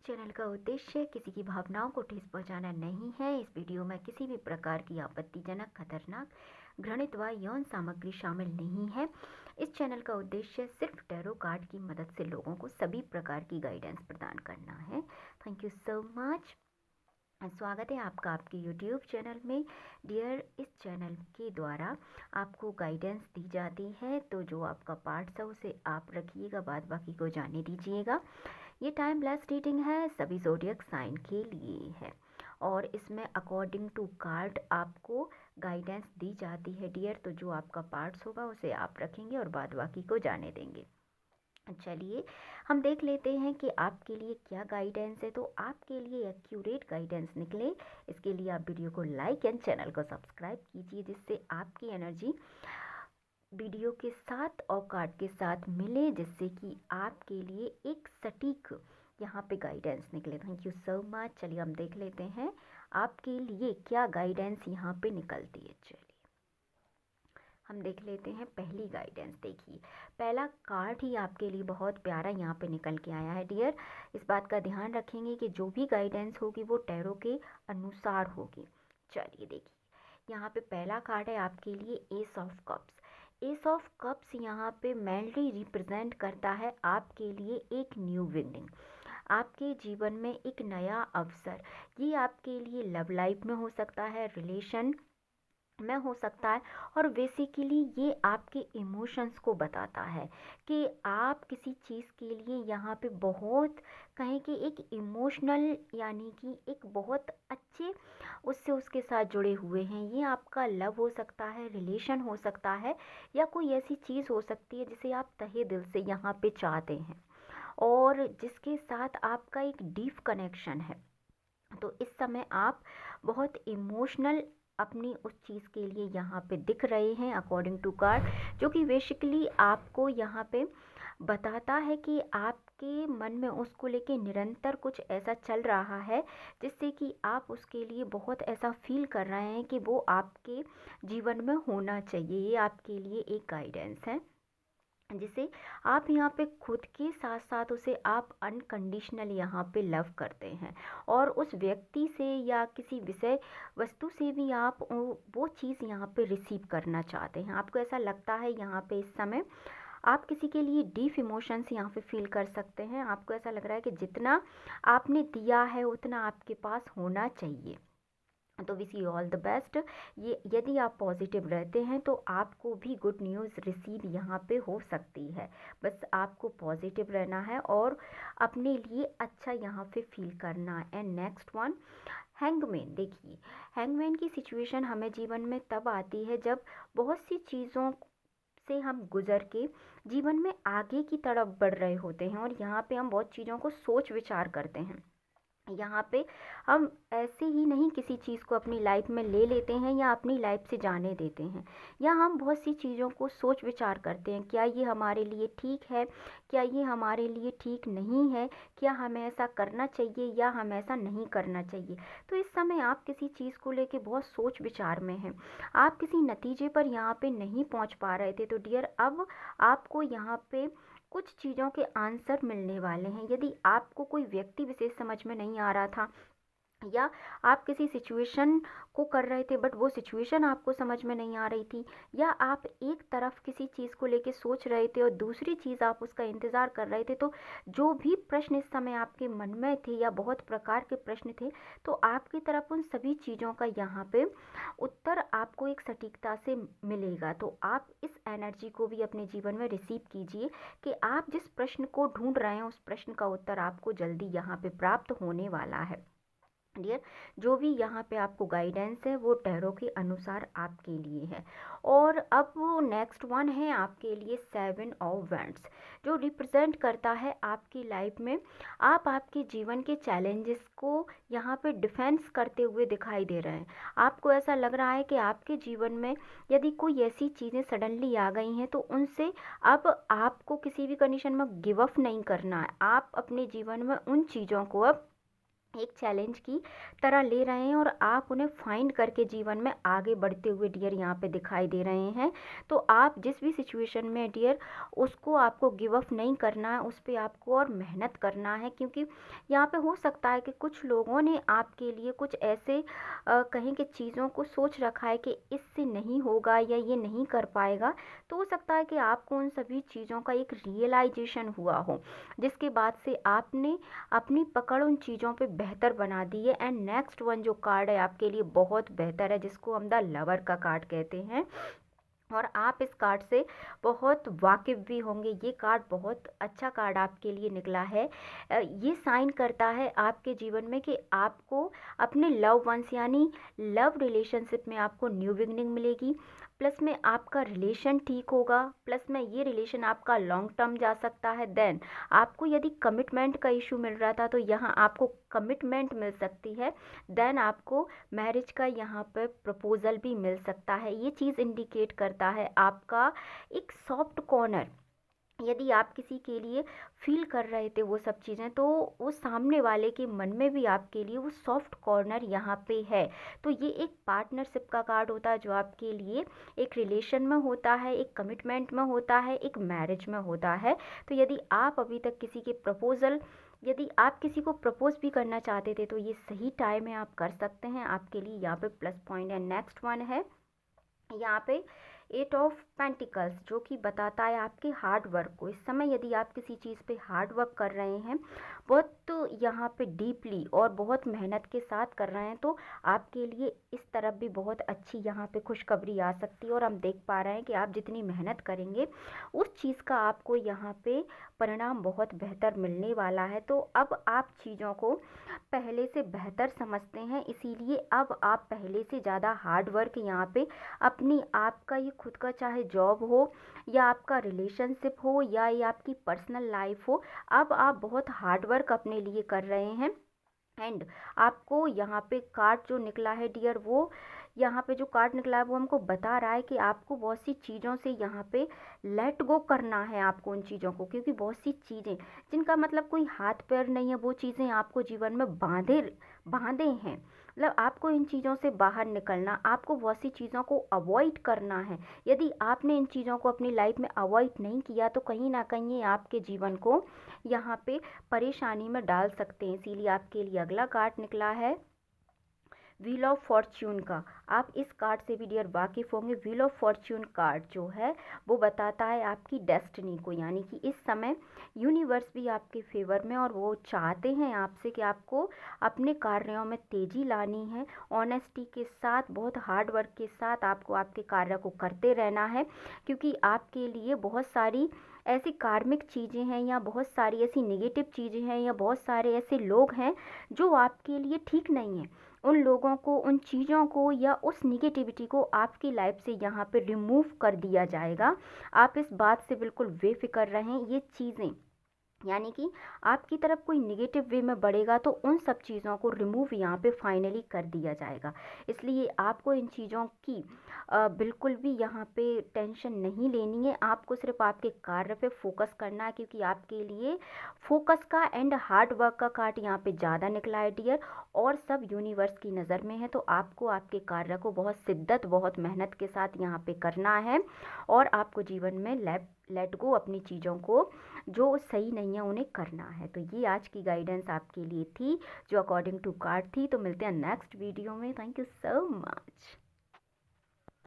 Channel का उद्देश्य किसी की भावनाओं को ठेस पहुंचाना नहीं है। इस वीडियो में किसी भी प्रकार की आपत्तिजनक, खतरनाक, घृणित व यौन सामग्री शामिल नहीं है। इस चैनल का उद्देश्य सिर्फ टैरो कार्ड की मदद से लोगों को सभी प्रकार की गाइडेंस प्रदान करना है। Thank you so much. स्वागत है आपका आपके YouTube चैनल में। डियर, इस चैनल के द्वारा आपको गाइडेंस दी जाती है, तो जो आपका पार्ट्स है उसे आप रखिएगा, बाद बाकी को जाने दीजिएगा। ये टाइम ब्लेस्ड रीडिंग है, सभी ज़ोडिएक साइन के लिए है और इसमें अकॉर्डिंग टू कार्ड आपको गाइडेंस दी जाती है डियर। तो जो आपका पार्ट्स होगा उसे आप रखेंगे और बाद बाकी को जाने देंगे। चलिए हम देख लेते हैं कि आपके लिए क्या गाइडेंस है। तो आपके लिए एक्यूरेट गाइडेंस निकले, इसके लिए आप वीडियो को लाइक एंड चैनल को सब्सक्राइब कीजिए, जिससे आपकी एनर्जी वीडियो के साथ और कार्ड के साथ मिले, जिससे कि आपके लिए एक सटीक यहाँ पे गाइडेंस निकले। Thank you so much. चलिए हम देख लेते हैं आपके लिए क्या गाइडेंस यहाँ पे निकलती है। चलिए हम देख लेते हैं पहली गाइडेंस। देखिए, पहला कार्ड ही आपके लिए बहुत प्यारा यहाँ पे निकल के आया है डियर। इस बात का ध्यान रखेंगे कि जो भी गाइडेंस होगी वो टैरो के अनुसार होगी। चलिए देखिए, यहाँ पे पहला कार्ड है आपके लिए S of cups. S of cups यहाँ पे मेनली रिप्रेजेंट करता है आपके लिए एक न्यू बिगनिंग, आपके जीवन में एक नया अवसर। ये आपके लिए लव लाइफ में हो सकता है, रिलेशन में हो सकता है, और बेसिकली ये आपके इमोशंस को बताता है कि आप किसी चीज़ के लिए यहाँ पे बहुत कहें कि एक इमोशनल यानी कि एक बहुत अच्छे उससे उसके साथ जुड़े हुए हैं। ये आपका लव हो सकता है, रिलेशन हो सकता है, या कोई ऐसी चीज़ हो सकती है जिसे आप तहे दिल से यहाँ पे चाहते हैं और जिसके साथ आपका एक डीप कनेक्शन है। तो इस समय आप बहुत इमोशनल अपनी उस चीज़ के लिए यहाँ पे दिख रहे हैं अकॉर्डिंग टू कार्ड, जो कि बेसिकली आपको यहाँ पे बताता है कि आपके मन में उसको लेके निरंतर कुछ ऐसा चल रहा है जिससे कि आप उसके लिए बहुत ऐसा फील कर रहे हैं कि वो आपके जीवन में होना चाहिए। ये आपके लिए एक गाइडेंस है जिसे आप यहाँ पे खुद के साथ साथ उसे आप अनकंडीशनल यहाँ पे लव करते हैं, और उस व्यक्ति से या किसी विषय वस्तु से भी आप वो चीज़ यहाँ पे रिसीव करना चाहते हैं। आपको ऐसा लगता है यहाँ पे इस समय आप किसी के लिए डीप इमोशंस यहाँ पे फील कर सकते हैं। आपको ऐसा लग रहा है कि जितना आपने दिया है उतना आपके पास होना चाहिए। तो wish you all the best. ये यदि आप पॉजिटिव रहते हैं तो आपको भी गुड न्यूज़ रिसीव यहाँ पे हो सकती है। बस आपको पॉजिटिव रहना है और अपने लिए अच्छा यहाँ पे फील करना है। And next one, hangman. देखिए, हैंगमैन की सिचुएशन हमें जीवन में तब आती है जब बहुत सी चीज़ों से हम गुजर के जीवन में आगे की तरफ बढ़ रहे होते हैं, और यहाँ पे हम बहुत चीज़ों को सोच विचार करते हैं। यहाँ पे हम ऐसे ही नहीं किसी चीज़ को अपनी लाइफ में ले लेते हैं या अपनी लाइफ से जाने देते हैं, या हम बहुत सी चीज़ों को सोच विचार करते हैं, क्या ये हमारे लिए ठीक है, क्या ये हमारे लिए ठीक नहीं है, क्या हमें ऐसा करना चाहिए या हमें ऐसा नहीं करना चाहिए। तो इस समय आप किसी चीज़ को लेके बहुत सोच विचार में हैं, आप किसी नतीजे पर यहाँ पे नहीं पहुँच पा रहे थे। तो डियर, अब आपको यहाँ पे कुछ चीज़ों के आंसर मिलने वाले हैं। यदि आपको कोई व्यक्ति विशेष समझ में नहीं आ रहा था, या आप किसी सिचुएशन को कर रहे थे बट वो सिचुएशन आपको समझ में नहीं आ रही थी, या आप एक तरफ किसी चीज़ को लेके सोच रहे थे और दूसरी चीज़ आप उसका इंतज़ार कर रहे थे, तो जो भी प्रश्न इस समय आपके मन में थे या बहुत प्रकार के प्रश्न थे, तो आपकी तरफ उन सभी चीज़ों का यहाँ पे उत्तर आपको एक सटीकता से मिलेगा। तो आप इस एनर्जी को भी अपने जीवन में रिसीव कीजिए कि आप जिस प्रश्न को ढूंढ रहे हैं उस प्रश्न का उत्तर आपको जल्दी यहाँ पे प्राप्त होने वाला है डियर। जो भी यहाँ पे आपको गाइडेंस है वो टैरो के अनुसार आपके लिए है। और अब नेक्स्ट वन है आपके लिए 7 ऑफ वैंड्स, जो रिप्रेजेंट करता है आपकी लाइफ में आप आपके जीवन के चैलेंजेस को यहाँ पे डिफेंस करते हुए दिखाई दे रहे हैं। आपको ऐसा लग रहा है कि आपके जीवन में यदि कोई ऐसी चीज़ें सडनली आ गई हैं तो उनसे अब आपको किसी भी कंडीशन में गिव अप नहीं करना है। आप अपने जीवन में उन चीज़ों को अब एक चैलेंज की तरह ले रहे हैं और आप उन्हें फाइंड करके जीवन में आगे बढ़ते हुए डियर यहाँ पे दिखाई दे रहे हैं। तो आप जिस भी सिचुएशन में डियर, उसको आपको गिव अप नहीं करना है, उस पर आपको और मेहनत करना है, क्योंकि यहाँ पे हो सकता है कि कुछ लोगों ने आपके लिए कुछ ऐसे कहें कि चीज़ों को सोच रखा है कि इससे नहीं होगा या ये नहीं कर पाएगा। तो हो सकता है कि आपको उन सभी चीज़ों का एक रियलाइजेशन हुआ हो, जिसके बाद से आपने अपनी पकड़ उन चीज़ों पे बेहतर बना दी है। एंड नेक्स्ट वन जो कार्ड है आपके लिए बहुत बेहतर है, जिसको हम द लवर का कार्ड कहते हैं, और आप इस कार्ड से बहुत वाकिफ़ भी होंगे। ये कार्ड बहुत अच्छा कार्ड आपके लिए निकला है। ये साइन करता है आपके जीवन में कि आपको अपने लव वंस यानी लव रिलेशनशिप में आपको न्यू बिगनिंग मिलेगी, प्लस में आपका रिलेशन ठीक होगा, प्लस में ये रिलेशन आपका लॉन्ग टर्म जा सकता है। देन आपको यदि कमिटमेंट का इशू मिल रहा था तो यहाँ आपको कमिटमेंट मिल सकती है। देन आपको मैरिज का यहाँ पर प्रपोजल भी मिल सकता है। ये चीज़ इंडिकेट करता है आपका एक सॉफ्ट कॉर्नर। यदि आप किसी के लिए फील कर रहे थे वो सब चीज़ें, तो वो सामने वाले के मन में भी आपके लिए वो सॉफ्ट कॉर्नर यहाँ पे है। तो ये एक पार्टनरशिप का कार्ड होता है जो आपके लिए एक रिलेशन में होता है, एक कमिटमेंट में होता है, एक मैरिज में होता है। तो यदि आप अभी तक किसी के प्रपोजल, यदि आप किसी को प्रपोज भी करना चाहते थे तो ये सही टाइम है, आप कर सकते हैं। आपके लिए यहाँ पे प्लस पॉइंट है। नेक्स्ट वन है यहाँ पे 8 ऑफ पेंटिकल्स, जो कि बताता है आपके हार्ड वर्क को। इस समय यदि आप किसी चीज़ पे हार्ड वर्क कर रहे हैं, बहुत तो यहाँ पे डीपली और बहुत मेहनत के साथ कर रहे हैं, तो आपके लिए इस तरफ भी बहुत अच्छी यहाँ पे खुशखबरी आ सकती है। और हम देख पा रहे हैं कि आप जितनी मेहनत करेंगे उस चीज़ का आपको यहाँ पे परिणाम बहुत बेहतर मिलने वाला है। तो अब आप चीज़ों को पहले से बेहतर समझते हैं, इसीलिए अब आप पहले से ज़्यादा हार्ड वर्क यहाँ पे अपनी, आपका ये खुद का चाहे जॉब हो या आपका रिलेशनशिप हो या ये आपकी पर्सनल लाइफ हो, अब आप बहुत हार्ड वर्क अपने लिए कर रहे हैं। एंड आपको यहाँ पे कार्ड जो निकला है डियर, वो यहाँ पे जो कार्ड निकला है वो हमको बता रहा है कि आपको बहुत सी चीज़ों से यहाँ पे लेट गो करना है, आपको उन चीज़ों को, क्योंकि बहुत सी चीज़ें जिनका मतलब कोई हाथ पैर नहीं है, वो चीज़ें आपको जीवन में बांधे बांधे हैं। मतलब आपको इन चीज़ों से बाहर निकलना, आपको बहुत सी चीज़ों को अवॉइड करना है। यदि आपने इन चीज़ों को अपनी लाइफ में अवॉइड नहीं किया तो कहीं ना कहीं ये आपके जीवन को यहाँ पे परेशानी में डाल सकते हैं। इसीलिए आपके लिए अगला कार्ड निकला है व्हील ऑफ फॉर्च्यून का। आप इस कार्ड से भी डियर वाकिफ़ होंगे। व्हील ऑफ फॉर्च्यून कार्ड जो है वो बताता है आपकी डेस्टिनी को, यानी कि इस समय यूनिवर्स भी आपके फेवर में, और वो चाहते हैं आपसे कि आपको अपने कार्यों में तेज़ी लानी है। ऑनेस्टी के साथ, बहुत हार्ड वर्क के साथ आपको आपके कार्य को करते रहना है, क्योंकि आपके लिए बहुत सारी ऐसी कार्मिक चीज़ें हैं या बहुत सारी ऐसी नेगेटिव चीज़ें हैं या बहुत सारे ऐसे लोग हैं जो आपके लिए ठीक नहीं हैं। उन लोगों को, उन चीज़ों को या उस निगेटिविटी को आपकी लाइफ से यहाँ पे रिमूव कर दिया जाएगा। आप इस बात से बिल्कुल बेफिक्र रहें। ये चीज़ें यानी कि आपकी तरफ कोई निगेटिव वे में बढ़ेगा तो उन सब चीज़ों को रिमूव यहाँ पे फाइनली कर दिया जाएगा। इसलिए आपको इन चीज़ों की बिल्कुल भी यहाँ पे टेंशन नहीं लेनी है। आपको सिर्फ आपके कार्य पे फोकस करना है, क्योंकि आपके लिए फोकस का एंड हार्ड वर्क का कार्ड यहाँ पे ज़्यादा निकला है डियर, और सब यूनिवर्स की नज़र में है। तो आपको आपके कार्य को बहुत शिद्दत, बहुत मेहनत के साथ यहाँ पे करना है, और आपको जीवन में लेट गो अपनी चीज़ों को जो सही नहीं है उन्हें करना है। तो ये आज की गाइडेंस आपके लिए थी जो अकॉर्डिंग टू कार्ड थी। तो मिलते हैं नेक्स्ट वीडियो में। Thank you so much.